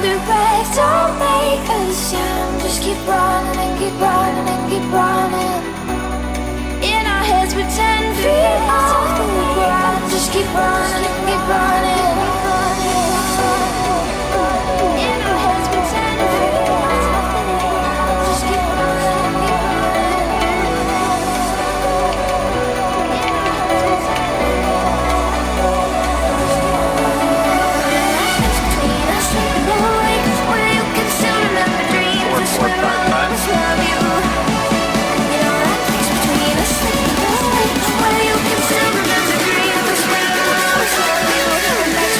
Don't make a sound. Just keep running and keep running and keep running. In our heads we're 10 feet off the ground. Just keep running and keep running. In our heads we're 10 feet off the ground. Just keep running and keep running. In our heads we're 10 feet off the ground. Between us and the lake, where you can still remember dreams. That's where I'll always love you. You know that place between us and the lake, where you can still remember dreams. That's where I'll always love you.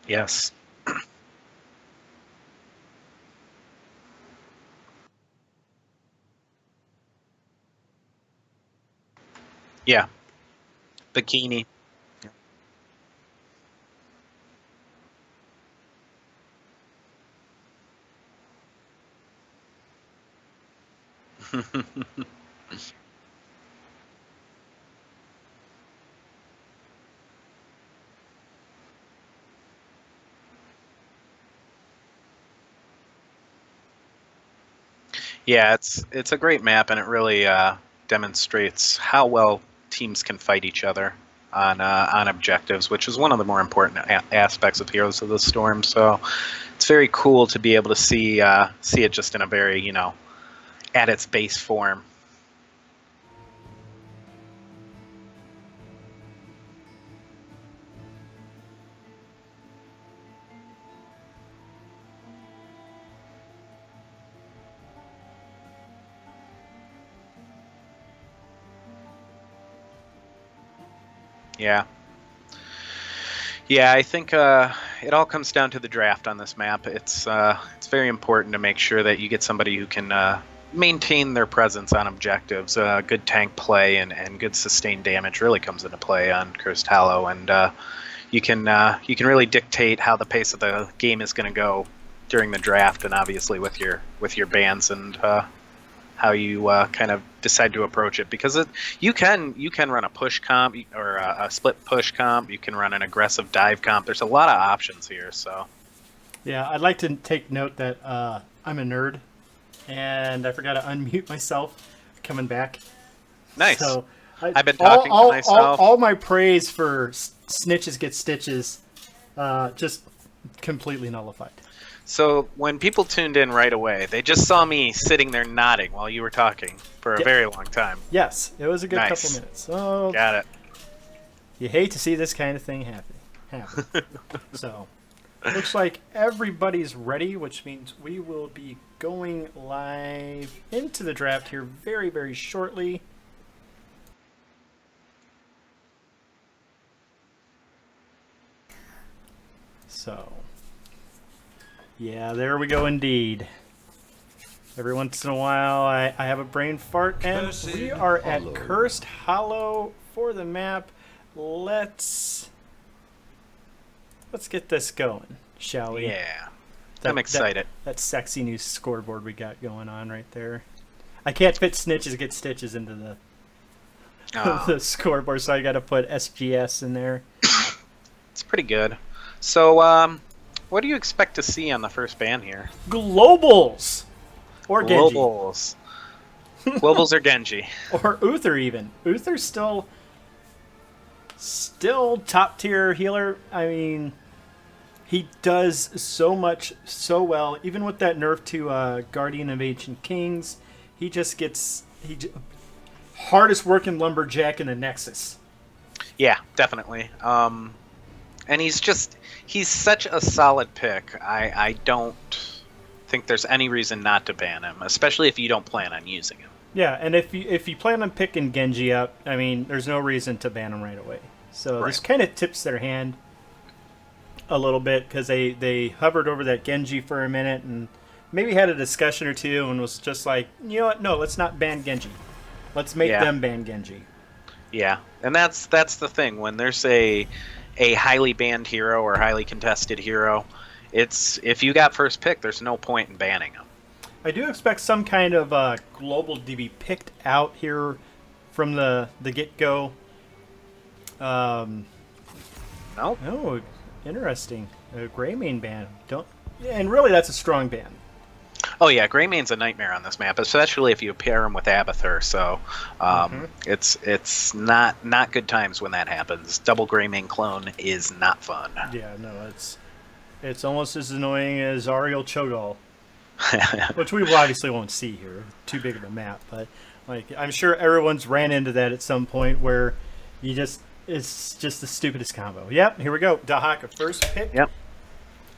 Yes. Yeah. Bikini. Yeah, it's a great map, and it really demonstrates how well teams can fight each other on objectives, which is one of the more important aspects of Heroes of the Storm. So it's very cool to be able to see it just in a very at its base form. Yeah, yeah. I think it all comes down to the draft on this map. It's very important to make sure that you get somebody who can maintain their presence on objectives. Good tank play and good sustained damage really comes into play on Cursed Hollow, and you can really dictate how the pace of the game is going to go during the draft, and obviously with your bans and how you kind of decide to approach it, because you can run a push comp or a split push comp. You can run an aggressive dive comp. There's a lot of options here. So Yeah, I'd like to take note that I'm a nerd, and I forgot to unmute myself coming back. nice. So I've been talking to myself. all my praise for Snitches Get Stitches just completely nullified. So when people tuned in right away, they just saw me sitting there nodding while you were talking for a Yeah. very long time. Yes, it was a good Nice. couple minutes. So Got it. you hate to see this kind of thing happen. So looks like everybody's ready, which means we will be going live into the draft here very, very shortly. So, yeah, there we go indeed. Every once in a while, I have a brain fart, and we are at Cursed Hollow for the map. Let's get this going, shall we? Yeah, That- I'm excited. That sexy new scoreboard we got going on right there. I can't fit Snitches Get Stitches into the Oh, the scoreboard, so I got to put SGS in there. it's pretty good. So, what do you expect to see on the first ban here? Globals! Or Genji. Globals. Globals or Genji? Or Uther even. Uther's still top tier healer. I mean, he does so much so well. Even with that nerf to Guardian of Ancient Kings, he just gets hardest working lumberjack in the Nexus. Yeah, definitely. And he's such a solid pick. I don't think there's any reason not to ban him, especially if you don't plan on using him. Yeah, and if you plan on picking Genji up, I mean, there's no reason to ban him right away. So this Right. kind of tips their hand a little bit, because they hovered over that Genji for a minute and maybe had a discussion or two and was just like, you know what, no, let's not ban Genji. Let's make Yeah. them ban Genji. Yeah, and that's the thing. When there's a highly banned hero or highly contested hero, it's if you got first pick, there's no point in banning him. I do expect some kind of global to be picked out here from the get-go. Nope. Oh, interesting. A gray main ban. Don't, and really that's a strong ban. Oh yeah, Greymane's a nightmare on this map, especially if you pair him with Abathur. So it's not good times when that happens. Double Greymane clone is not fun. Yeah, no, it's almost as annoying as Ariel Cho'Gall, which we obviously won't see here. Too big of a map, but like I'm sure everyone's ran into that at some point where it's just the stupidest combo. Yep, here we go. Dahaka first pick. Yep.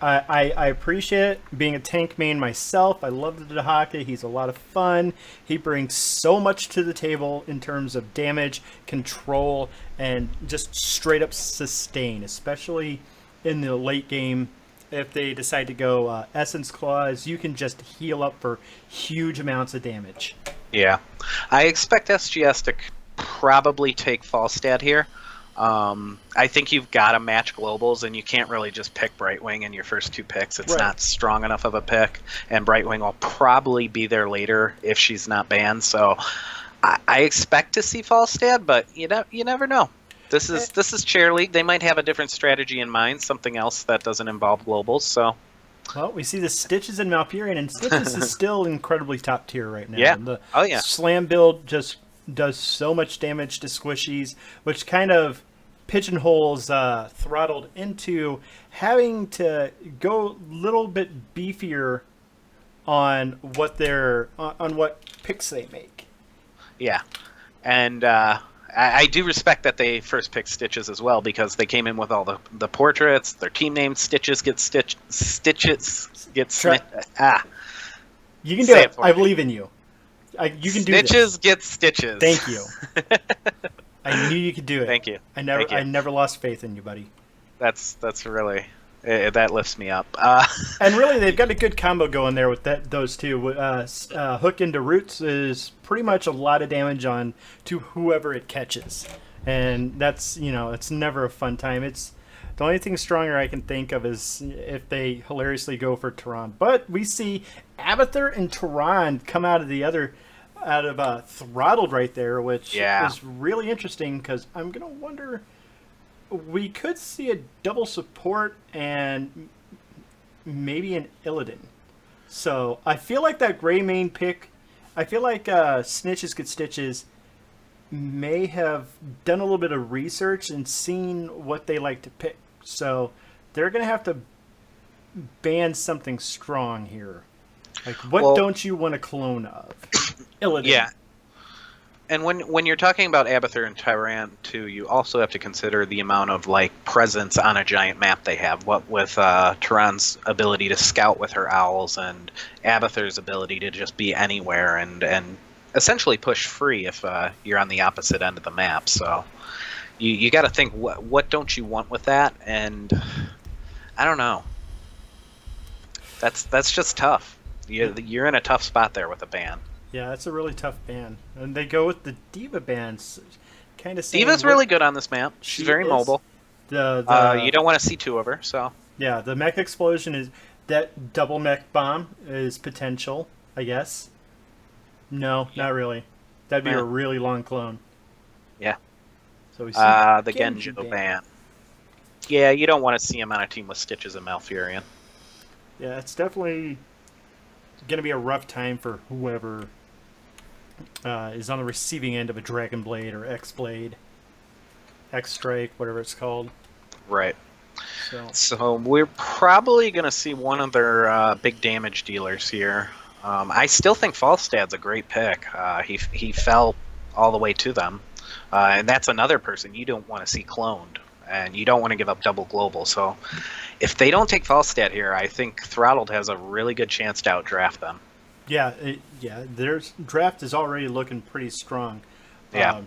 I appreciate it. Being a tank main myself, I love the Dahaka. He's a lot of fun. He brings so much to the table in terms of damage, control, and just straight up sustain, especially in the late game, if they decide to go Essence Claws, you can just heal up for huge amounts of damage. Yeah. I expect SGS to probably take Falstad here. I think you've got to match globals, and you can't really just pick Brightwing in your first 2 picks. It's Right. not strong enough of a pick, and Brightwing will probably be there later if she's not banned. So I expect to see Falstad, but you never know. This is Chair League. They might have a different strategy in mind, something else that doesn't involve globals. So. Well, we see the Stitches and Malfurion, and Stitches is still incredibly top tier right now. Yeah. The Oh, yeah. Slam build just does so much damage to squishies, which kind of pigeonholes Throttled into having to go a little bit beefier on what picks they make. Yeah, and I do respect that they first picked Stitches as well, because they came in with all the portraits. Their team name Stitches gets Stitches gets Try- You can do Say it. it for I me. believe in you. You can do this. Stitches get Stitches. Thank you. I knew you could do it. Thank you. I never Thank you. I never lost faith in you, buddy. That's really that lifts me up. And really, they've got a good combo going there with those two. Hook into Roots is pretty much a lot of damage on to whoever it catches, and that's it's never a fun time. It's the only thing stronger I can think of is if they hilariously go for Tehran. But we see Abathur and Tehran come out of Throttled right there, which is really interesting because I'm gonna wonder. We could see a double support and maybe an Illidan. So I feel like that gray main pick, I feel like Snitches Get Stitches may have done a little bit of research and seen what they like to pick. So they're going to have to ban something strong here. Like, what don't you want a clone of? Illidan. Yeah. And when you're talking about Abathur and Tyran too, you also have to consider the amount of presence on a giant map they have. What with Tehran's ability to scout with her owls, and Abathur's ability to just be anywhere and essentially push free if you're on the opposite end of the map. So you got to think what don't you want with that, and I don't know. That's just tough. You're in a tough spot there with a ban. Yeah, that's a really tough ban. And they go with the Diva bans. Kind of Diva's really good on this map. She's very mobile. You don't want to see 2 of her, so. Yeah, the mech explosion is that double mech bomb is potential, I guess. No, not really. That'd be a really long clone. Yeah. So we see the Genjo ban. Yeah, you don't want to see him on a team with Stitches and Malfurion. Yeah, it's definitely going to be a rough time for whoever is on the receiving end of a Dragon Blade or X Blade, X Strike, whatever it's called. Right. So we're probably going to see one of their big damage dealers here. I still think Falstad's a great pick. He fell all the way to them. And that's another person you don't want to see cloned. And you don't want to give up double global. So if they don't take Falstad here, I think Throttled has a really good chance to outdraft them. Yeah, their draft is already looking pretty strong. Yeah.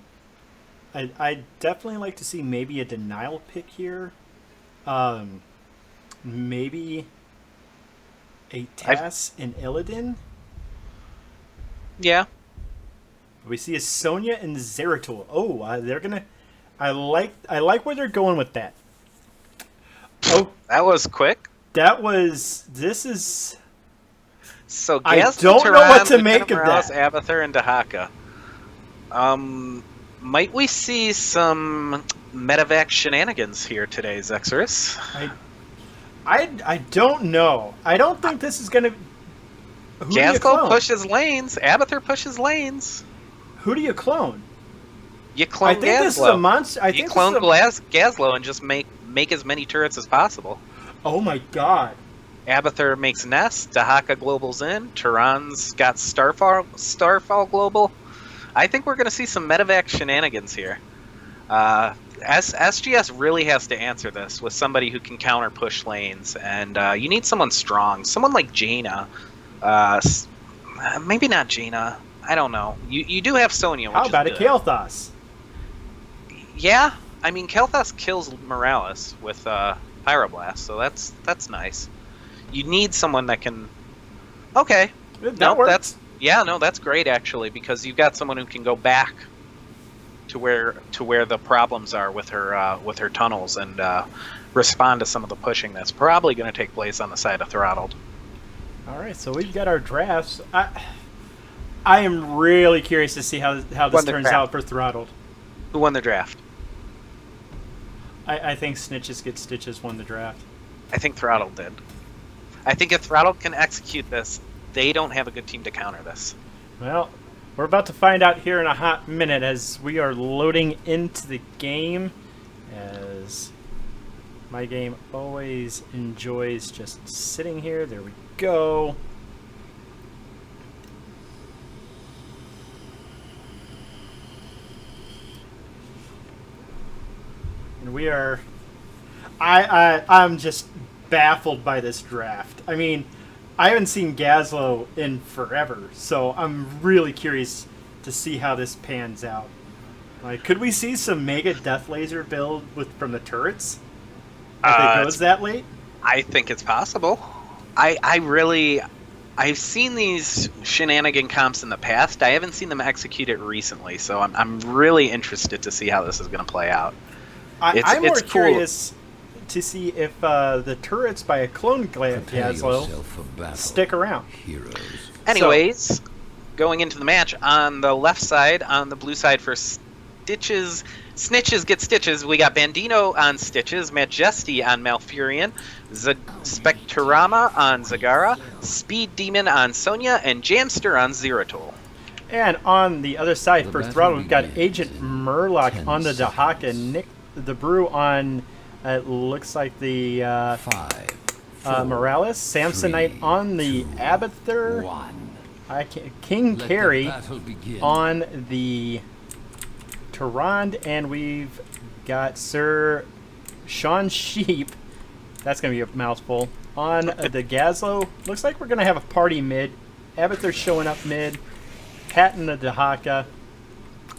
I'd definitely like to see maybe a denial pick here. Maybe a Tass and Illidan. Yeah. We see a Sonya and Zeratul. Oh, they're gonna. I like where they're going with that. Oh, that was quick. This is. So I don't know what to make of that. Abathur and Dahaka. Might we see some medevac shenanigans here today, Zexorus? I don't know. I don't think this is gonna. Gazlo pushes lanes. Abathur pushes lanes. Who do you clone? You clone Gazlo. I think this is a monster. You clone Gazlo and just make as many turrets as possible. Oh my god. Abathur makes Nest. Dahaka globals in. Tehran's got Starfall global. I think we're going to see some medevac shenanigans here. SGS really has to answer this with somebody who can counter push lanes, and you need someone strong. Someone like Jaina. Maybe not Jaina. I don't know. You do have Sonya, which How about is a good. Kael'thas? Yeah. I mean, Kael'thas kills Morales with Pyroblast, so that's nice. You need someone that can. Okay, That works. that's great actually, because you've got someone who can go back to where the problems are with her tunnels and respond to some of the pushing that's probably going to take place on the side of Throttled. All right, so we've got our drafts. I am really curious to see how this turns out for Throttled. Who won the draft? I think Snitches Get Stitches won the draft. I think Throttled did. I think if Throttled can execute this, they don't have a good team to counter this. Well, we're about to find out here in a hot minute as we are loading into the game, as my game always enjoys just sitting here. There we go. And we are... I'm just baffled by this draft. I mean, I haven't seen Gazlo in forever, so I'm really curious to see how this pans out. Like, could we see some Mega Death Laser build from the turrets? If it goes that late? I think it's possible. I've seen these shenanigan comps in the past. I haven't seen them execute it recently, so I'm really interested to see how this is going to play out. I'm more cool. curious to see if the turrets by a clone Gazlo stick around. Anyways, going into the match, on the left side, on the blue side for Snitches Get Stitches, we got Bandino on Stitches, Majesty on Malfurion, Spectrama on Zagara, Speed Demon on Sonya, and Jamster on Zerotool. And on the other side for Throttle, we've got Agent Murloc on the Dahaka, Nick the Brew on, it looks like the Morales, Samsonite on the Abathur, King Carry on the Tyrande, and we've got Sir Sean Sheep, that's going to be a mouthful, on the Gazlo. Looks like we're going to have a party mid. Abathur showing up mid, Hatting the Dahaka,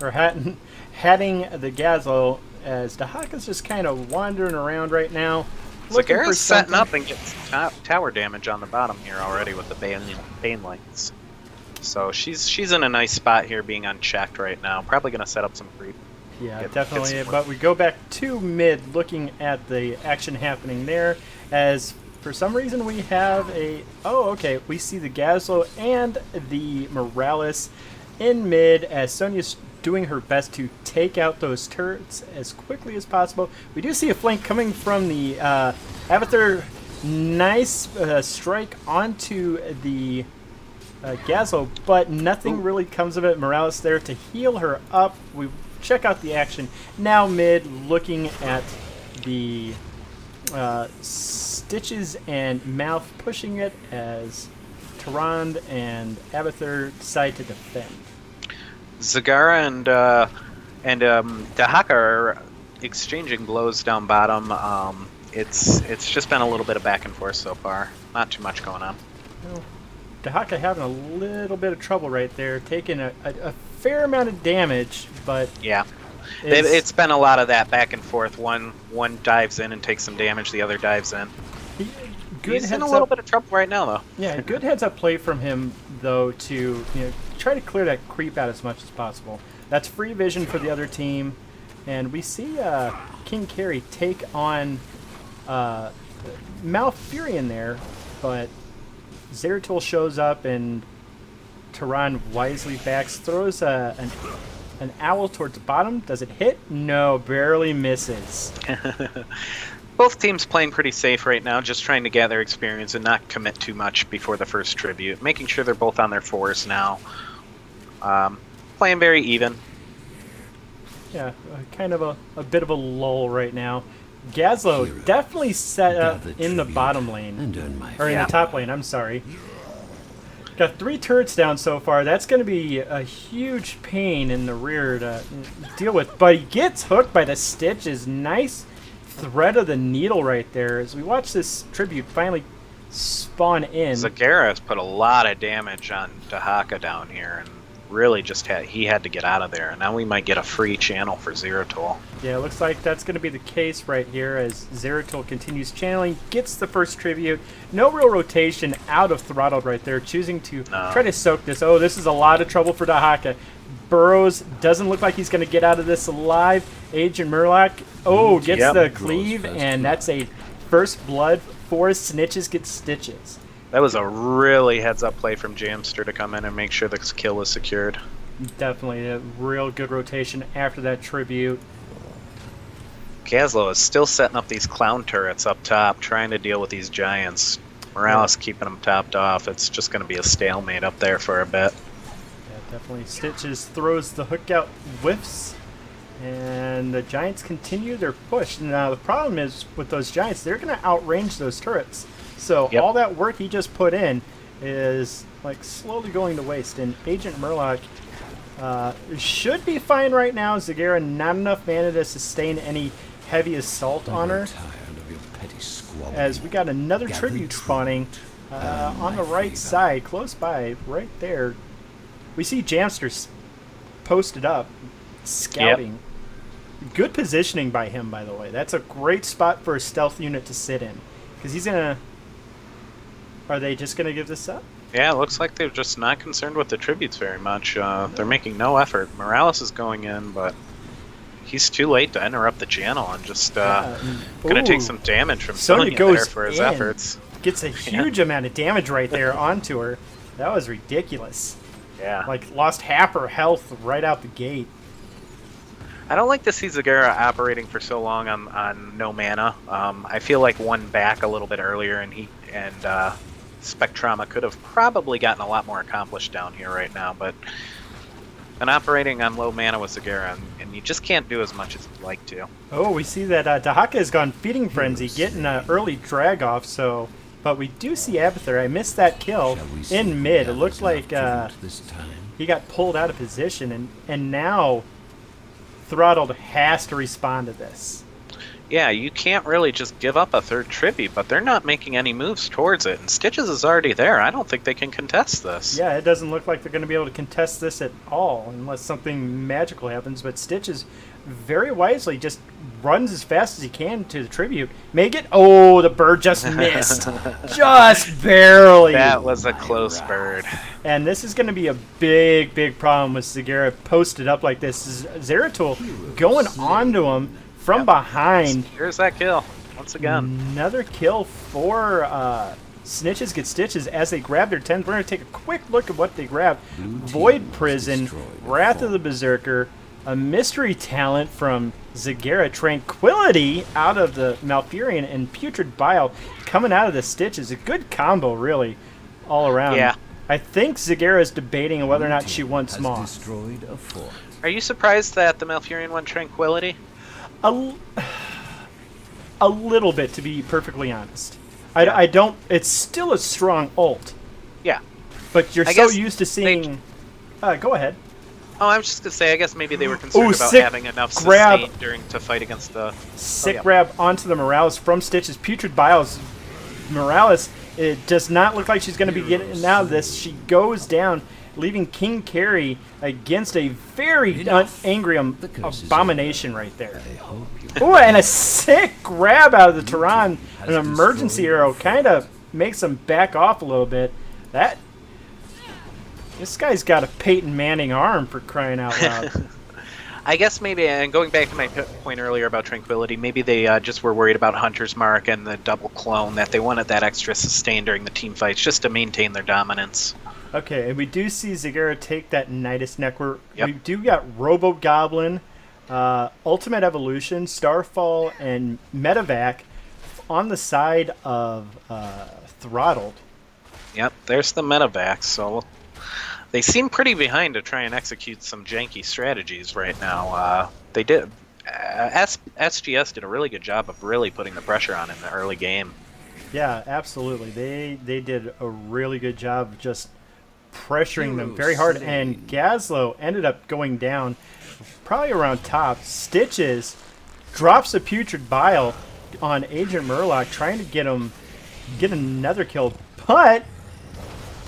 or Hatting the Gazlo, as Dahaka's just kind of wandering around right now. Zagara's setting up and gets tower damage on the bottom here already with the Bane Lights. So she's in a nice spot here, being unchecked right now. Probably going to set up some creep. Yeah, definitely. But we go back to mid, looking at the action happening there, as for some reason we have a... Oh, okay. We see the Gazlo and the Morales in mid, as Sonya's doing her best to take out those turrets as quickly as possible. We do see a flank coming from the Abathur. Nice strike onto the Gazlo, but nothing really comes of it. Morales there to heal her up. We check out the action. Now mid, looking at the Stitches and Mouth pushing it as Tyrande and Abathur decide to defend. Zagara and Dahaka are exchanging blows down bottom. It's just been a little bit of back and forth so far. Not too much going on. Well, Dahaka having a little bit of trouble right there, taking a fair amount of damage, but yeah, it's been a lot of that back and forth. One dives in and takes some damage, the other dives in. He's in a little bit of trouble right now, though. Yeah, good heads-up play from him, though, to try to clear that creep out as much as possible. That's free vision for the other team, and we see King Carry take on Malfurion there, but Zeratul shows up and Tyrande wisely backs, throws an owl towards the bottom. Does it hit? No, barely misses. Both teams playing pretty safe right now, just trying to gather experience and not commit too much before the first tribute. Making sure they're both on their fours now. Playing very even. Yeah, kind of a bit of a lull right now. Gazlo definitely set up in the bottom lane. Or in the top lane, I'm sorry. Got 3 turrets down so far. That's going to be a huge pain in the rear to deal with. But he gets hooked by the Stitches. Nice thread of the needle right there as we watch this tribute finally spawn in. Zagara has put a lot of damage on Dahaka down here, and really just he had to get out of there. And now we might get a free channel for Zeratul. Yeah, it looks like that's going to be the case right here as Zeratul continues channeling, gets the first tribute. No real rotation out of Throttled right there, choosing to try to soak this. Oh, this is a lot of trouble for Dahaka. Burrows doesn't look like he's going to get out of this alive. Agent Murloc, gets the cleave, and that's a first blood for Snitches gets Stitches. That was a really heads-up play from Jamster to come in and make sure the kill was secured. Definitely a real good rotation after that tribute. Gazlo is still setting up these clown turrets up top, trying to deal with these giants. Morales keeping them topped off. It's just going to be a stalemate up there for a bit. Yeah, definitely. Stitches throws the hook out, whiffs, and the giants continue their push. Now, the problem is with those giants, they're going to outrange those turrets. So all that work he just put in is like slowly going to waste. And Agent Murloc should be fine right now. Zagara not enough mana to sustain any heavy assault on her. As we got another tribute spawning on the right side, close by, right there. We see Jamster posted up, scouting. Good positioning by him, by the way. That's a great spot for a stealth unit to sit in. Because he's going to... Are they just going to give this up? Yeah, it looks like they're just not concerned with the tributes very much. They're making no effort. Morales is going in, but he's too late to interrupt the channel and just going to take some damage from Sonya there for his efforts. Gets a huge amount of damage right there onto her. That was ridiculous. Yeah. Like, lost half her health right out the gate. I don't like to see Zagara operating for so long on no mana. I feel like one back a little bit earlier, and Spectrama could have probably gotten a lot more accomplished down here right now, but and operating on low mana with Zagara, and you just can't do as much as you'd like to. Oh, we see that Dahaka has gone Feeding Frenzy, getting an early drag off, but we do see Abathur. I missed that kill in mid. It looked like he got pulled out of position, and now Throttled has to respond to this. Yeah, you can't really just give up a third tribute, but they're not making any moves towards it, and Stitches is already there. I don't think they can contest this. Yeah, it doesn't look like they're going to be able to contest this at all unless something magical happens, but Stitches very wisely just runs as fast as he can to the tribute. Make it... Oh, the bird just missed. Just barely. That was a close bird. And this is going to be a big, big problem with Zagara posted up like this. Zeratul going onto him from behind. Here's that kill once again. Another kill for Snitches get Stitches as they grab their 10th. We're going to take a quick look at what they grabbed. Void Prison, Wrath of the Berserker, a mystery talent from Zagara, Tranquility out of the Malfurion, and Putrid Bile coming out of the Stitches. A good combo, really, all around. Yeah. I think Zagara is debating whether or not she wants Moss. Are you surprised that the Malfurion went Tranquility? A little bit, to be perfectly honest. I don't... It's still a strong ult. Yeah. But you're so used to seeing... go ahead. Oh, I was just going to say, I guess maybe they were concerned about having enough sustain to fight against the... Sick grab onto the Morales from Stitches. Putrid Biles. Morales, it does not look like she's going to be getting out of this. She goes down, leaving King Carry against a very angry abomination right there. Ooh, and a sick grab out of the Tehran. An emergency arrow kind of makes him back off a little bit. This guy's got a Peyton Manning arm, for crying out loud. I guess maybe, and going back to my point earlier about Tranquility, maybe they just were worried about Hunter's Mark and the double clone, that they wanted that extra sustain during the team fights just to maintain their dominance. Okay, and we do see Zagara take that Nidus Neck. We do got Robo Goblin, Ultimate Evolution, Starfall, and Medevac on the side of Throttled. Yep, there's the Medevac, so they seem pretty behind to try and execute some janky strategies right now. They did. SGS did a really good job of really putting the pressure on in the early game. Yeah, absolutely. They did a really good job of just pressuring them very hard, and Gazlo ended up going down probably around top. Stitches drops a Putrid Bile on Agent Murloc, trying to get another kill, but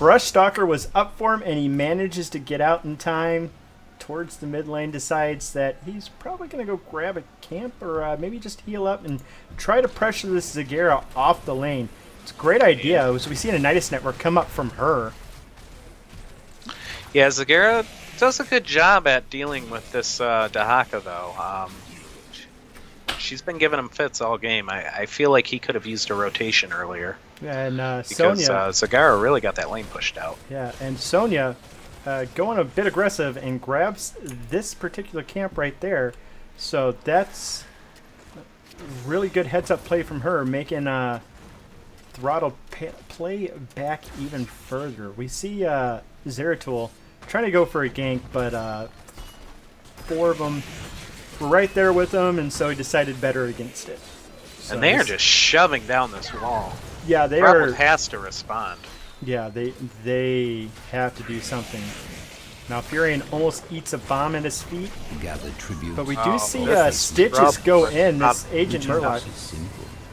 Brush Stalker was up for him, and he manages to get out in time towards the mid lane, decides that he's probably going to go grab a camp or maybe just heal up and try to pressure this Zagara off the lane. It's a great idea. So we see an Nidus network come up from her. Yeah, Zagara does a good job at dealing with this Dahaka, though. She's been giving him fits all game. I feel like he could have used a rotation earlier. And because Sonya, Zagara really got that lane pushed out. yeah, and Sonya going a bit aggressive and grabs this particular camp right there. So that's really good heads-up play from her, making Throttled play back even further. We see Zeratul trying to go for a gank, but 4 of them were right there with him, and so he decided better against it. So And they are just shoving down this wall. yeah, they Throttled are. has to respond. Yeah, they have to do something. Now Furion almost eats a bomb at his feet, but we do see Stitches go in. This Agent Murloc.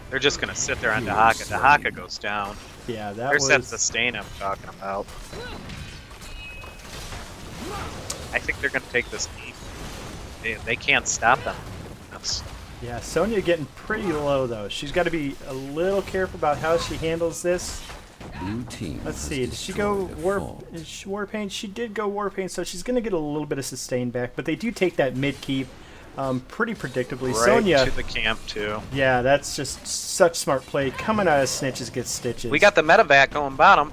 They're just going to sit there on Dahaka. Dahaka goes down. Yeah, that There's that was. sustain I'm talking about. I think they're going to take this game. They can't stop them. Yeah, Sonya getting pretty low though. She's got to be a little careful about how she handles this. Let's see. Did she go war paint? She did go war paint, so she's going to get a little bit of sustain back. But they do take that mid keep pretty predictably. Right Sonya to the camp too. Yeah, that's just such smart play. Coming out of Snitches gets Stitches. We got the medevac going bottom.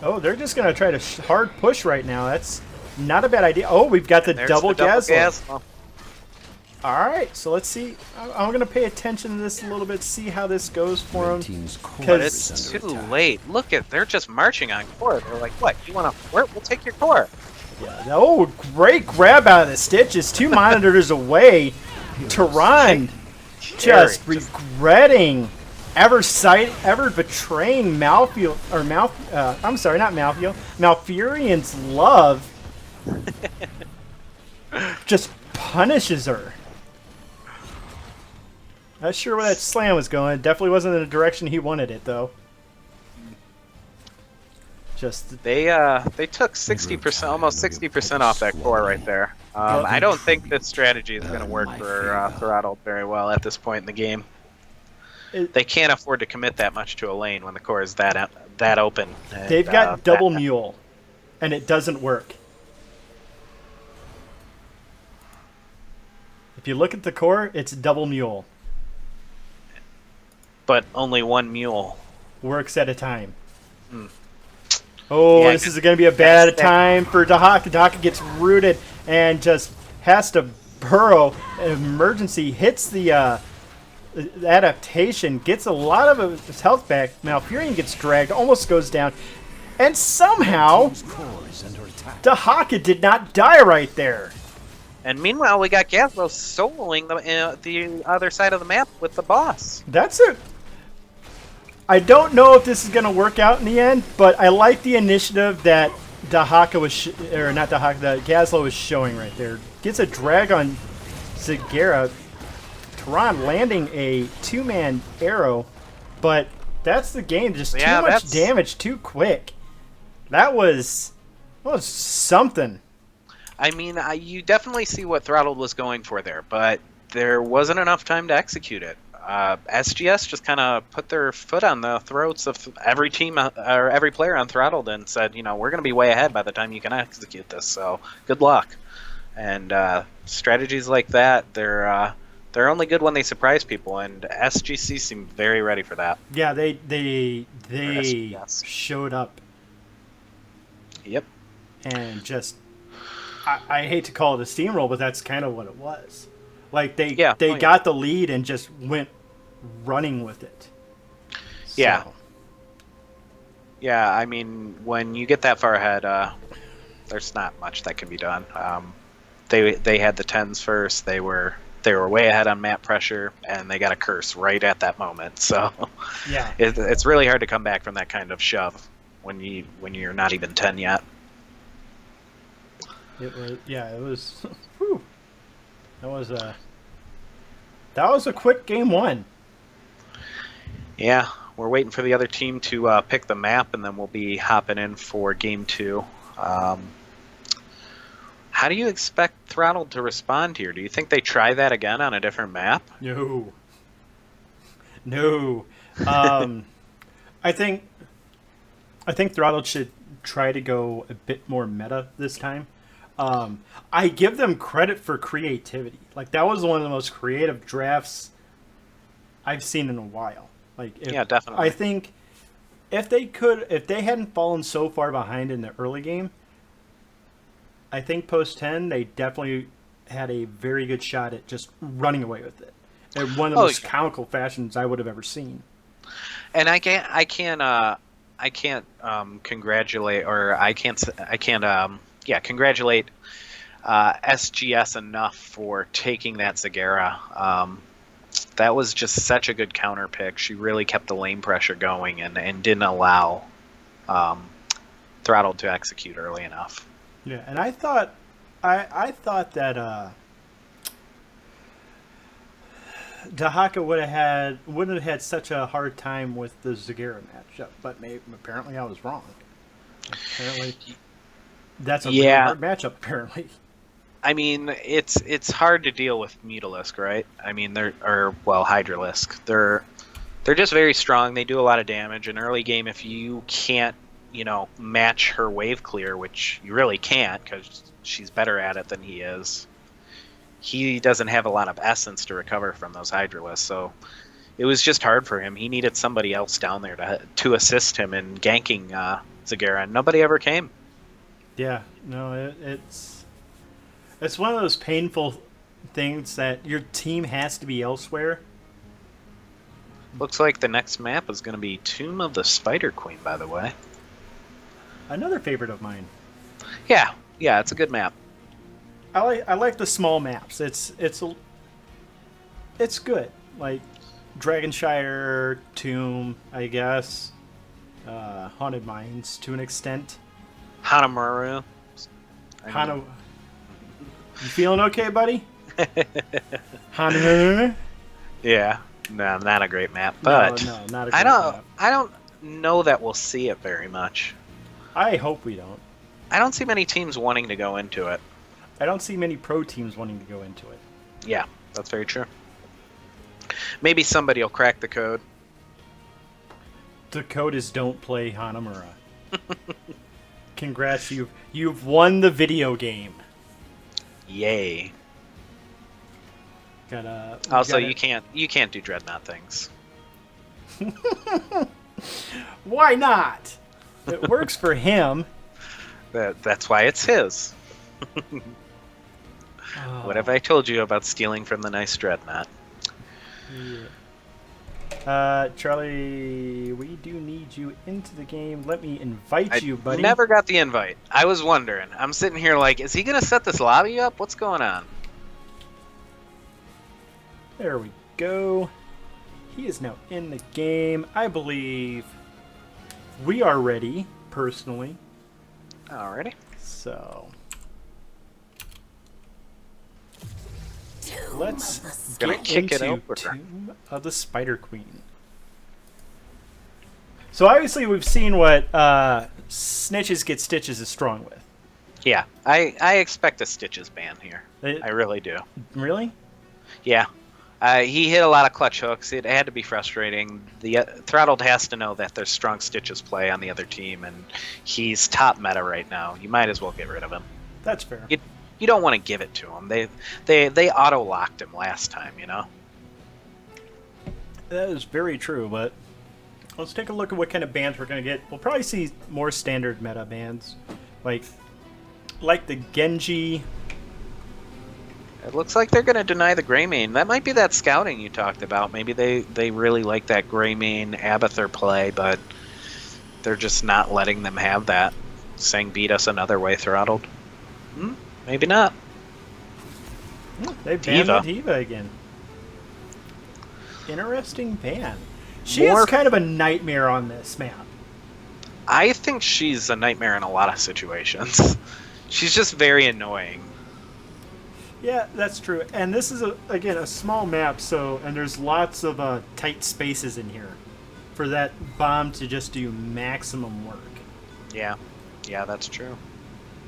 Oh, they're just going to try to hard push right now. That's not a bad idea. Oh, we've got the double Gazlo. All right, so let's see. I'm going to pay attention to this a little bit, see how this goes for them. But it's too late. Look at, they're just marching on core. They're like, what? You want to? We'll take your core. Yeah. Oh, great grab out of the Stitches. 2 monitors away. Tehran just regretting ever betraying Malfurion's love. Just punishes her. Not sure where that slam was going. It definitely wasn't in the direction he wanted it, though. Just they took 60%, almost 60% off that core right there. I don't think this strategy is going to work for Throttled very well at this point in the game. They can't afford to commit that much to a lane when the core is that open. And, they've got double mule, and it doesn't work. If you look at the core, it's double mule. But only 1 mule. Works at a time. Oh, yeah, this is going to be a bad time for Dahaka. Dahaka gets rooted and just has to burrow. Emergency hits the adaptation, gets a lot of his health back. Malfurion gets dragged, almost goes down. And somehow, Dahaka did not die right there. And meanwhile, we got Gazlo soloing the other side of the map with the boss. That's it. I don't know if this is going to work out in the end, but I like the initiative that Dahaka was, that Gazlo was showing right there. Gets a drag on Zagara. Tehran landing a 2-man arrow, but that's the game. Just too much damage too quick. That was something. I mean, you definitely see what Throttled was going for there, but there wasn't enough time to execute it. SGS just kind of put their foot on the throats of every team or every player on Throttled and said, you know, we're going to be way ahead by the time you can execute this. So good luck. And strategies like that, they're only good when they surprise people, and SGC seemed very ready for that. Yeah, they showed up. Yep. And just, I hate to call it a steamroll, but that's kind of what it was. Like they got the lead and just went running with it. Yeah. So. Yeah, I mean, when you get that far ahead, there's not much that can be done. They had the 10s first. They were way ahead on map pressure, and they got a curse right at that moment. So yeah, it's really hard to come back from that kind of shove when you're not even 10 yet. It was. Whew. That was a quick game 1. Yeah, we're waiting for the other team to pick the map, and then we'll be hopping in for game 2. How do you expect Throttled to respond here? Do you think they try that again on a different map? No. I think Throttled should try to go a bit more meta this time. I give them credit for creativity. Like, that was one of the most creative drafts I've seen in a while. Yeah, definitely. I think if they hadn't fallen so far behind in the early game, I think post 10 they definitely had a very good shot at just running away with it. In one of the most comical fashions I would have ever seen. And I can't congratulate SGS enough for taking that Zagara. That was just such a good counter pick. She really kept the lane pressure going and didn't allow Throttled to execute early enough. Yeah, and I thought that Dahaka wouldn't have had such a hard time with the Zagara matchup, but apparently I was wrong. Apparently, that's a really hard matchup. Apparently, I mean, it's hard to deal with Mutalisk, right? I mean, Hydralisk. They're just very strong. They do a lot of damage. In early game, if you can't, match her wave clear, which you really can't because she's better at it than he is. He doesn't have a lot of essence to recover from those Hydralisks, so it was just hard for him. He needed somebody else down there to assist him in ganking Zagara, and nobody ever came. Yeah, no, it's one of those painful things that your team has to be elsewhere. Looks like the next map is going to be Tomb of the Spider Queen, by the way. Another favorite of mine. Yeah, it's a good map. I like the small maps. It's good. Like Dragonshire, Tomb, I guess. Haunted Mines to an extent. Hanamaru. You feeling okay, buddy? Hanamaru? Yeah. No, not a great map, but no, not a great map. I don't know that we'll see it very much. I hope we don't. I don't see many teams wanting to go into it. I don't see many pro teams wanting to go into it. Yeah, that's very true. Maybe somebody will crack the code. The code is don't play Hanamura. Congrats, you've won the video game. Yay. You can't do Dreadnought things. Why not? It works for him. That's why it's his. What have I told you about stealing from the nice Dreadnought? Yeah. Charlie, we do need you into the game. Let me invite you, buddy. Never got the invite. I was wondering. I'm sitting here like, is he going to set this lobby up? What's going on? There we go. He is now in the game. I believe we are ready, personally. Alrighty. So let's kick get it into over. Tomb of the Spider Queen. So obviously we've seen what Snitches Get Stitches is strong with. Yeah, I expect a Stitches ban here. I really do. Really? Yeah. He hit a lot of clutch hooks. It had to be frustrating. The Throttled has to know that there's strong Stitches play on the other team, and he's top meta right now. You might as well get rid of him. That's fair. You don't want to give it to him. They auto-locked him last time, That is very true, but let's take a look at what kind of bans we're going to get. We'll probably see more standard meta bans, like the Genji. It looks like they're going to deny the Greymane. That might be that scouting you talked about. Maybe they really like that Greymane Abathur play, but they're just not letting them have that. Saying beat us another way, Throttled. Maybe not. They banned Diva again. Interesting ban. She is kind of a nightmare on this map. I think she's a nightmare in a lot of situations. She's just very annoying. Yeah, that's true. And this is, again, a small map, and there's lots of tight spaces in here. for that bomb to just do maximum work. Yeah, that's true.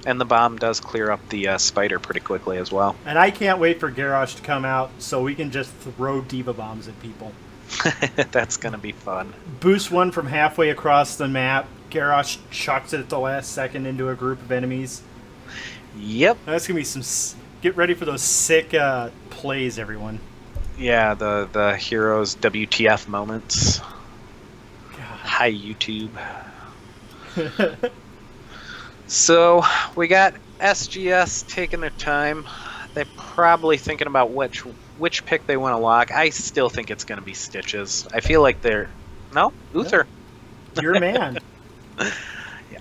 And the bomb does clear up the spider pretty quickly as well. And I can't wait for Garrosh to come out so we can just throw Diva bombs at people. That's going to be fun. Boost one from halfway across the map. Garrosh chucks it at the last second into a group of enemies. Yep. That's going to be some... Get ready for those sick plays, everyone. Yeah, the heroes WTF moments. God. Hi, YouTube. So, we got SGS taking their time. They're probably thinking about which pick they want to lock. I still think it's going to be Stitches. I feel like they're... No? Uther. You're a man.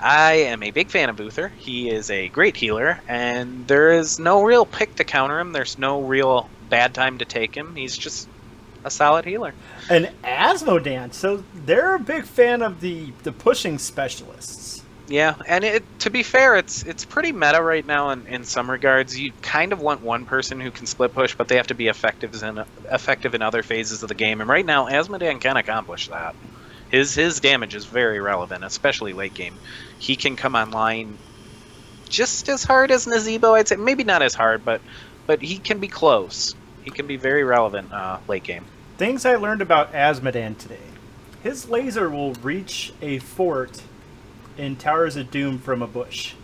I am a big fan of Uther. He is a great healer, and there is no real pick to counter him. There's no real bad time to take him. He's just a solid healer. And Asmodan, so they're a big fan of the pushing specialists. Yeah, and to be fair, it's pretty meta right now in some regards. You kind of want one person who can split push, but they have to be effective in other phases of the game. And right now, Asmodan can accomplish that. His damage is very relevant, especially late game. He can come online just as hard as Nazebo, I'd say. Maybe not as hard, but he can be close. He can be very relevant late game. Things I learned about Asmodan today. His laser will reach a fort in Towers of Doom from a bush.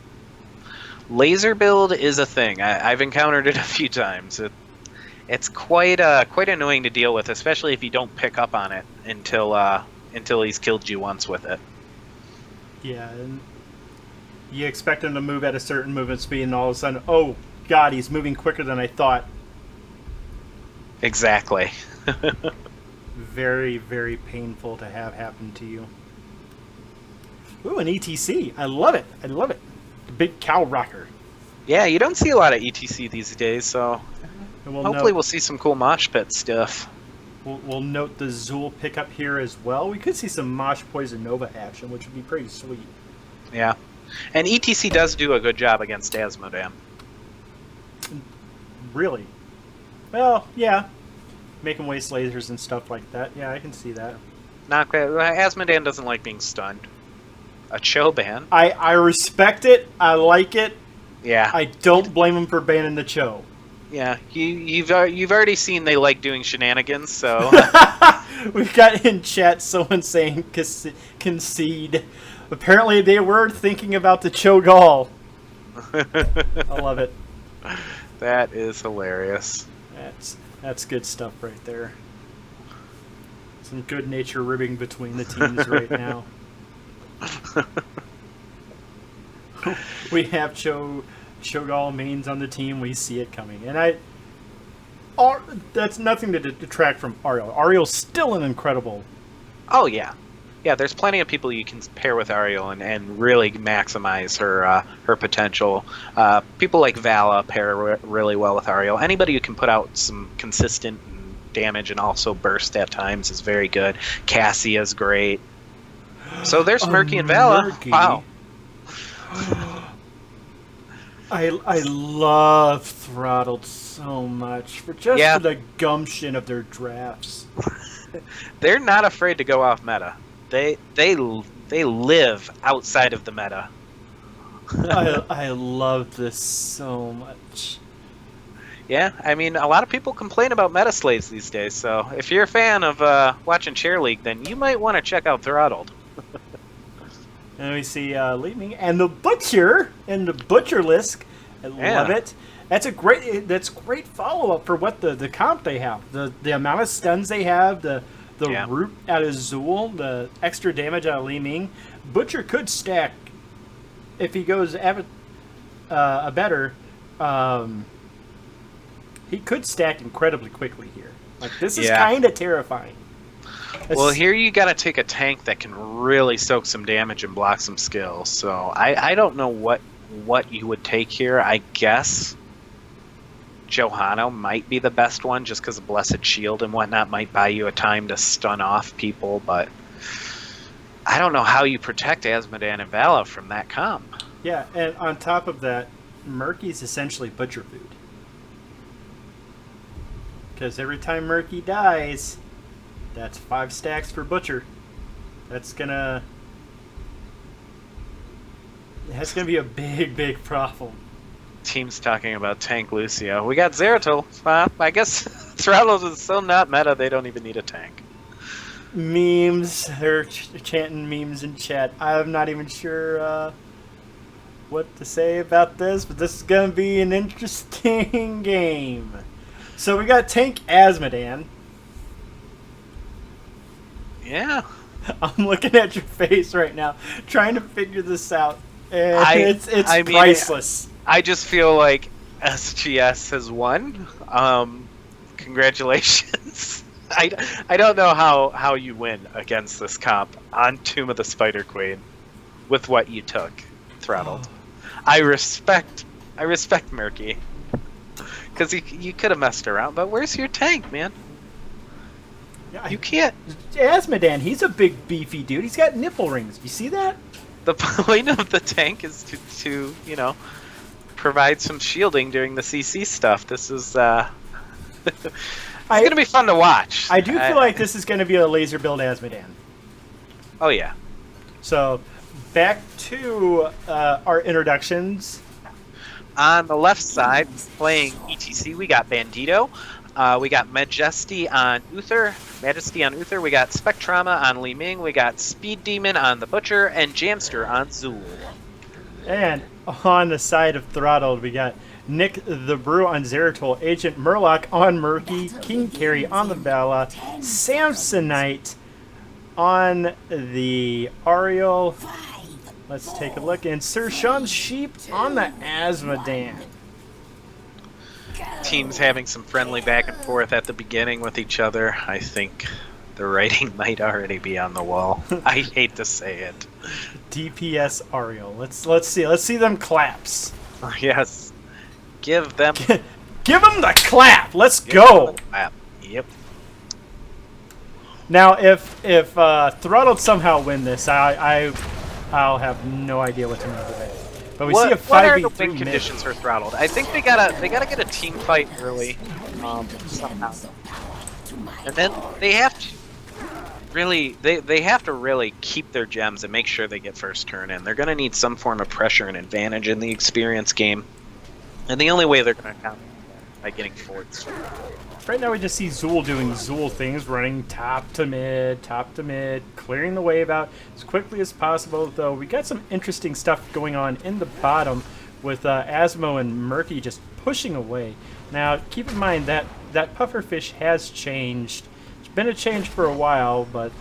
Laser build is a thing. I've encountered it a few times. It's quite annoying to deal with, especially if you don't pick up on it until he's killed you once with it. Yeah, and you expect him to move at a certain movement speed, and all of a sudden, oh god, he's moving quicker than I thought. Exactly. Very, very painful to have happen to you. Ooh, an ETC. I love it. I love it. The big cow rocker. Yeah, you don't see a lot of ETC these days, so hopefully we'll see some cool mosh pit stuff. We'll note the Zool pickup here as well. We could see some Mosh Poison Nova action, which would be pretty sweet. Yeah. And ETC does do a good job against Asmodan. Really? Well, yeah. Making waste lasers and stuff like that. Yeah, I can see that. Not bad. Asmodan doesn't like being stunned. A Choban. I respect it. I like it. Yeah. I don't blame him for banning the Cho. Yeah, you've already seen they like doing shenanigans, so... We've got in chat someone saying concede. Apparently they were thinking about the Cho'Gall. I love it. That is hilarious. That's good stuff right there. Some good nature ribbing between the teams right now. We have Cho'Gall mains on the team. We see it coming, and that's nothing to detract from Ariel. Ariel's still an incredible. Oh yeah, there's plenty of people you can pair with Ariel and really maximize her potential. People like Vala pair really well with Ariel. Anybody who can put out some consistent damage and also burst at times is very good. Cassia's great. So there's Murky and Vala. Murky. Wow. I love Throttled so much for the gumption of their drafts. They're not afraid to go off meta. They live outside of the meta. I love this so much. Yeah, I mean, a lot of people complain about meta slaves these days, so if you're a fan of watching Chair League, then you might want to check out Throttled. And we see Leaping and the Butcher and the Butcherlisk. I love it. That's great follow up for what the comp they have. The amount of stuns they have, the root out of Zool, the extra damage out of Li Ming. Butcher could stack if he goes a better. He could stack incredibly quickly here. Like this is kind of terrifying. Well, here you got to take a tank that can really soak some damage and block some skills. So I don't know what you would take here. I guess Johanna might be the best one just because of Blessed Shield and whatnot might buy you a time to stun off people. But I don't know how you protect Asmodan and Vala from that comp. Yeah, and on top of that, Murky's essentially Butcher food. Because every time Murky dies... That's 5 stacks for Butcher. That's gonna be a big problem. Team's talking about Tank Lucio. We got Zeratul. I guess Throttled is so not meta, they don't even need a tank. Memes. They're chanting memes in chat. I'm not even sure what to say about this, but this is going to be an interesting game. So we got Tank Asmodan. Yeah. I'm looking at your face right now, trying to figure this out, and it's priceless. I just feel like SGS has won. Congratulations. I don't know how you win against this comp on Tomb of the Spider Queen with what you took, Throttled. I respect Murky, because you could have messed around, but where's your tank, man? Yeah, you can't. Asmodan, he's a big beefy dude. He's got nipple rings. You see that? The point of the tank is to provide some shielding during the CC stuff. This is it's gonna be fun to watch. I do feel like this is gonna be a laser build Asmodan. Oh yeah. So back to our introductions. On the left side, playing ETC, we got Bandito. We got Majesty on Uther. We got Spectrama on Li Ming. We got Speed Demon on the Butcher, and Jamster on Zool. And on the side of Throttled, we got Nick the Brew on Zeratul, Agent Murloc on Murky, King Carry on the Bella, Samsonite on the Ariel. Let's take a look. And Sir Sean Sheep on the Asmodan. Teams having some friendly back and forth at the beginning with each other. I think the writing might already be on the wall. I hate to say it. DPS Ariel. Let's see them claps. Yes. Give them the clap. Let's go. Clap. Yep. Now if Throttled somehow win this, I'll have no idea what to make of it. But we see a 5v3 what are the win conditions for Throttled? I think they gotta get a team fight early, somehow, and then they have to really keep their gems and make sure they get first turn in. They're gonna need some form of pressure and advantage in the experience game, and the only way they're gonna count is by getting forwards. Right now we just see Zool doing Zool things, running top to mid, clearing the wave out as quickly as possible, though we got some interesting stuff going on in the bottom with Asmo and Murky just pushing away. Now, keep in mind that pufferfish has changed. It's been a change for a while, but...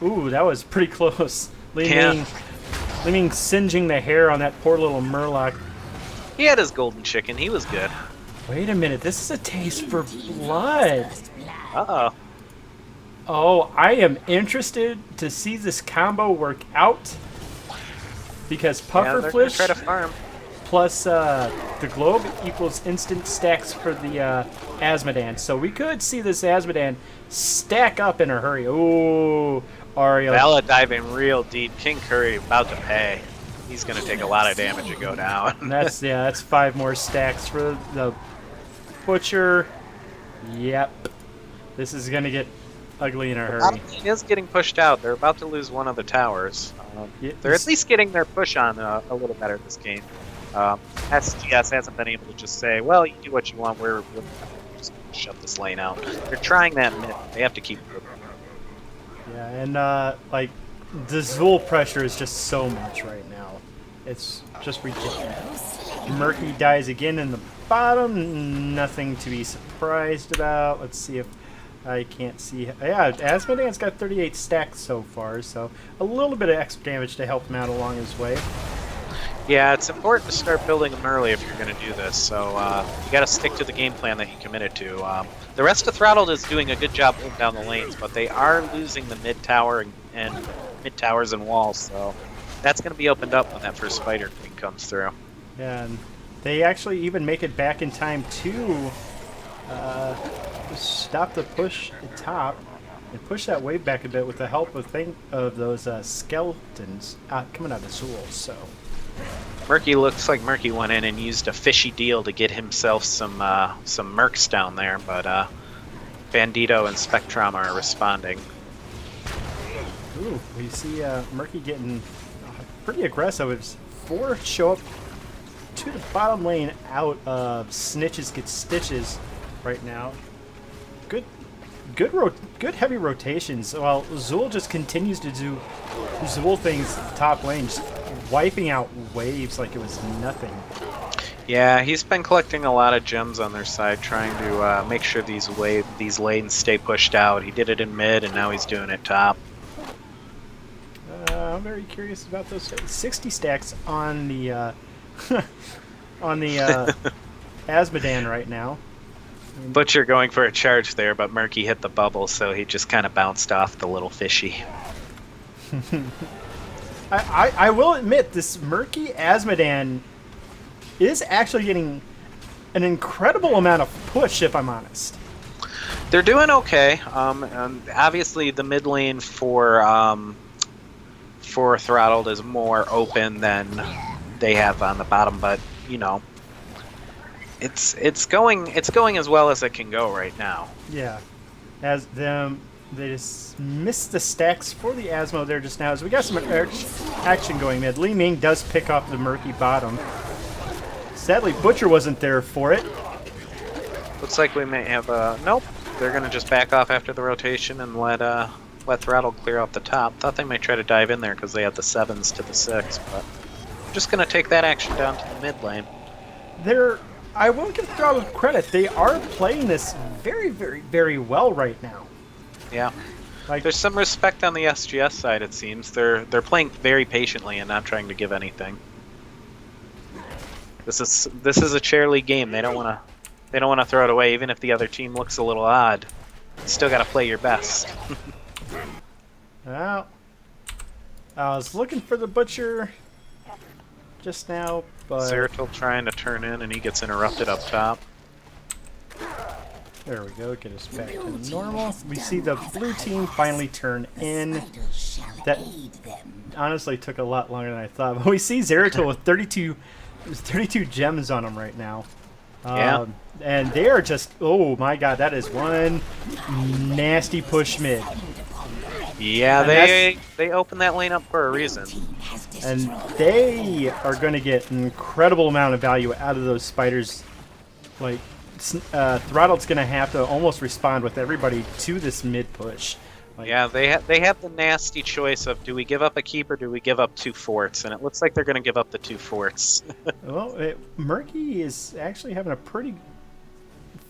Ooh, that was pretty close. Li Ming singeing the hair on that poor little Murloc. He had his golden chicken. He was good. Wait a minute, this is a taste for blood. Uh-oh. Oh, I am interested to see this combo work out. Because Pufferfish try to farm. plus the globe equals instant stacks for the Asmodan. So we could see this Asmodan stack up in a hurry. Ooh, Ariel. Bella diving real deep. King Curry about to pay. He's going to take a lot of damage to go down. That's 5 more stacks for the Butcher. Yep. This is going to get ugly in a hurry. He is getting pushed out. They're about to lose one of the towers. They're at least getting their push on a little better this game. SGS hasn't been able to just say, well, you do what you want. We're just going to shut this lane out. They're trying that mid. They have to keep moving. Yeah, and like the Zool pressure is just so much right now. It's just ridiculous. Murky dies again in the bottom. Nothing to be surprised about. Let's see if I can't see. Yeah, Asmodan's got 38 stacks so far, so a little bit of extra damage to help him out along his way. Yeah, it's important to start building them early if you're going to do this, so you got to stick to the game plan that you committed to. The rest of Throttled is doing a good job holding down the lanes, but they are losing the mid tower and mid towers and walls, so that's going to be opened up when that first Spider Queen comes through. Yeah, and they actually even make it back in time to stop the push at top and push that wave back a bit with the help of those skeletons coming out of Zool. So Murky looks like Murky went in and used a fishy deal to get himself some mercs down there, but Bandito and Spectrama are responding. Ooh, we see Murky getting pretty aggressive. It's 4 show up to the bottom lane out of Snitches Get Stitches right now. Good heavy rotations. While Zool just continues to do Zool things top lane, just wiping out waves like it was nothing. Yeah, he's been collecting a lot of gems on their side, trying to make sure these lanes stay pushed out. He did it in mid, and now he's doing it top. I'm very curious about those 60 stacks on the on the Asmodan right now. Butcher going for a charge there, but Murky hit the bubble, so he just kind of bounced off the little fishy. I will admit, this Murky Asmodan is actually getting an incredible amount of push, if I'm honest. They're doing okay. And obviously, the mid lane for Throttled is more open than they have on the bottom, but you know, it's going as well as it can go right now. Yeah, as them they just missed the stacks for the Asmo there just now. As we got some action going mid. Li Ming does pick off the Murky bottom. Sadly, Butcher wasn't there for it. Looks like we may have nope. They're gonna just back off after the rotation and let Throttle clear out the top. Thought they might try to dive in there because they had the 7s to the 6, but just gonna take that action down to the mid lane. I will give Throttle credit. They are playing this very, very, very well right now. Yeah. There's some respect on the SGS side, it seems. They're playing very patiently and not trying to give anything. This is a chair league game. They don't wanna throw it away, even if the other team looks a little odd. You still gotta play your best. Well, I was looking for the Butcher just now, but Zeratul trying to turn in, and he gets interrupted up top. There we go. Get us back to normal. We see the blue team finally turn in. That honestly took a lot longer than I thought. But we see Zeratul with 32 gems on him right now. Yeah. And they are just, oh my god, that is one nasty push mid. Yeah, they opened that lane up for a reason. And they are going to get an incredible amount of value out of those spiders. Like, Throttled's going to have to almost respond with everybody to this mid push. Like, yeah, they have the nasty choice of, do we give up a keep or do we give up 2 forts? And it looks like they're going to give up the 2 forts. Well, Murky is actually having a pretty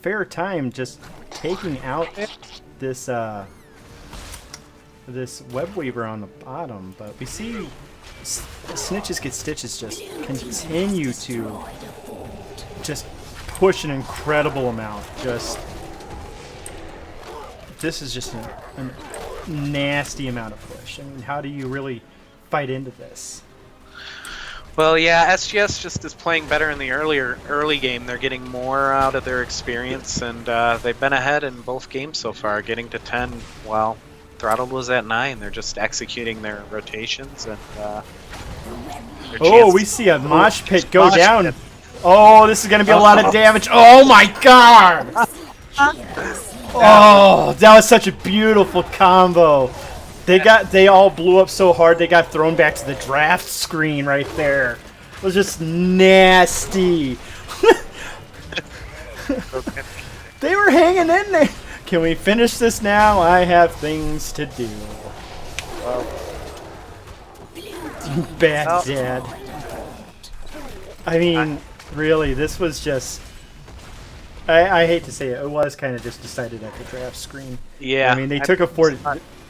fair time just taking out this this web weaver on the bottom, but we see Snitches Get Stitches just continue to just push an incredible amount. This is just a nasty amount of push. I mean, how do you really fight into this? Well, yeah, SGS just is playing better in the early game. They're getting more out of their experience, and they've been ahead in both games so far, getting to 10 while Throttled was at 9. They're just executing their rotations, and we see a mosh pit go down. Oh, this is going to be a lot of damage. Oh my god! Oh, that was such a beautiful combo. They all blew up so hard they got thrown back to the draft screen right there. It was just nasty. They were hanging in there. Can we finish this now? I have things to do. Bad dad. I mean, really, this was just... I hate to say it. It was kind of just decided at the draft screen. Yeah. I mean, they took a fort...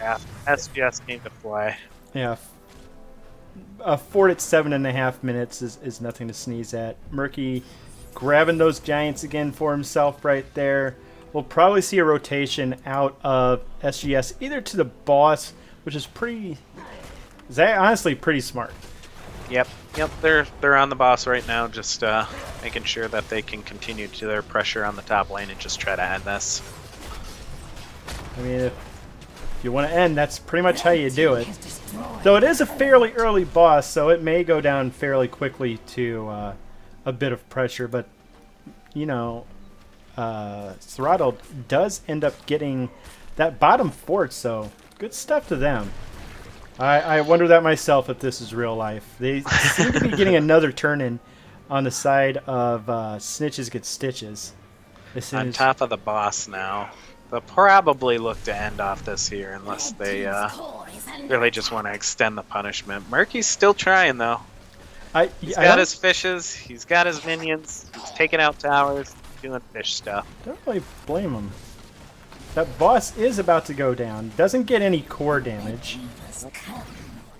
Yeah, SGS came to play. Yeah. A fort at 7.5 minutes is nothing to sneeze at. Murky grabbing those giants again for himself right there. We'll probably see a rotation out of SGS either to the boss, which is honestly pretty smart. Yep, they're on the boss right now, just making sure that they can continue to their pressure on the top lane and just try to end this. I mean, if you want to end, that's pretty much how you do it. Though it is a fairly early boss, so it may go down fairly quickly to a bit of pressure, but you know, Throttled does end up getting that bottom fort, so good stuff to them. I wonder that myself if this is real life. They seem to be getting another turn in on the side of Snitches Get Stitches. On top of the boss now. They'll probably look to end off this here unless they really just want to extend the punishment. Murky's still trying, though. He's got his fishes. He's got his minions. He's taking out towers, doing fish stuff. Don't really blame him. That boss is about to go down. Doesn't get any core damage.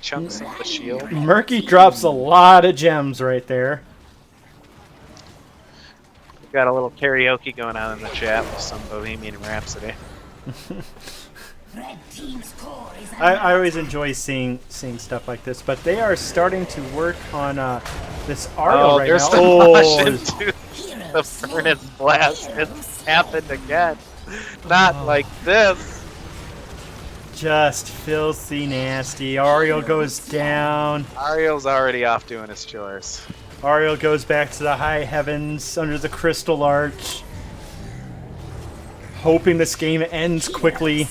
Chunks of the shield. Murky drops a lot of gems right there. We've got a little karaoke going on in the chat with some Bohemian Rhapsody. I always enjoy seeing stuff like this, but they are starting to work on this Ariel right there's now. the push into the furnace blast. It's happened again. Not like this. Just filthy nasty. Ariel goes down. Ariel's already off doing his chores. Ariel goes back to the high heavens under the crystal arch, hoping this game ends quickly.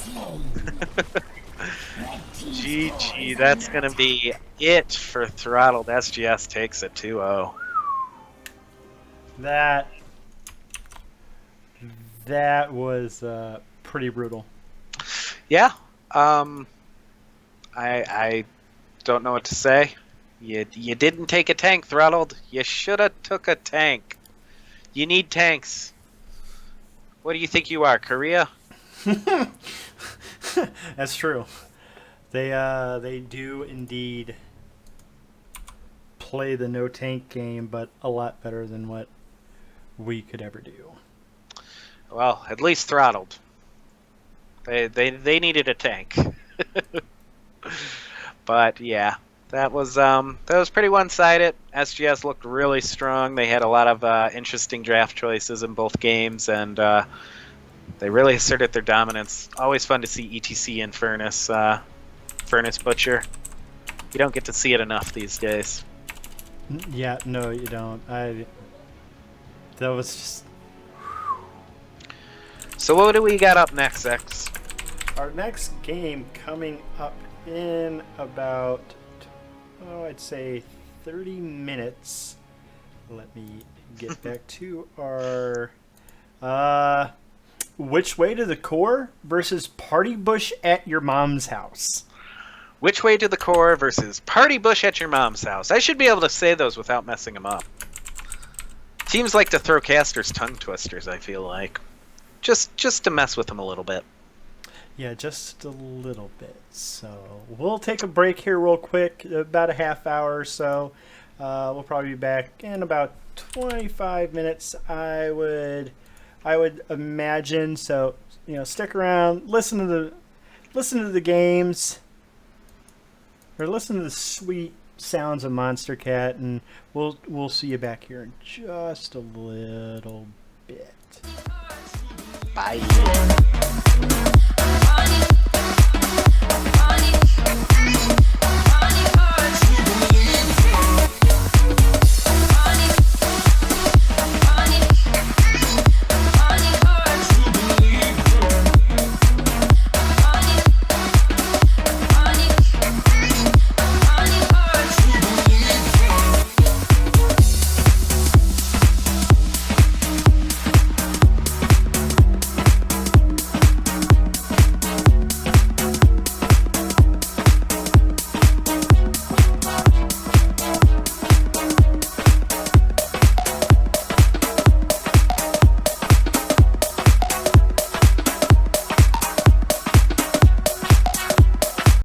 GG, that's going to be it for Throttled. SGS takes it 2-0. That was pretty brutal. Yeah. I don't know what to say. You didn't take a tank, Throttled. You should have took a tank. You need tanks. What do you think you are, Korea? That's true. They do indeed play the no tank game, but a lot better than what we could ever do. Well, at least Throttled. They needed a tank. But yeah, that was pretty one-sided. SGS looked really strong. They had a lot of interesting draft choices in both games, and they really asserted their dominance. Always fun to see ETC and Furnace Butcher. You don't get to see it enough these days. Yeah, no, you don't. That was just... So what do we got up next, X? Our next game coming up in about, I'd say 30 minutes. Let me get back to our Which Way to the Core versus Party Bush at Your Mom's House. Which Way to the Core versus Party Bush at Your Mom's House. I should be able to say those without messing them up. Teams like to throw casters tongue twisters, I feel like. Just to mess with them a little bit. Yeah, just a little bit. So we'll take a break here real quick, about a half hour or so. We'll probably be back in about 25 minutes, I would imagine. So, stick around, listen to the games, or listen to the sweet sounds of Monster Cat, and we'll see you back here in just a little bit. Bye.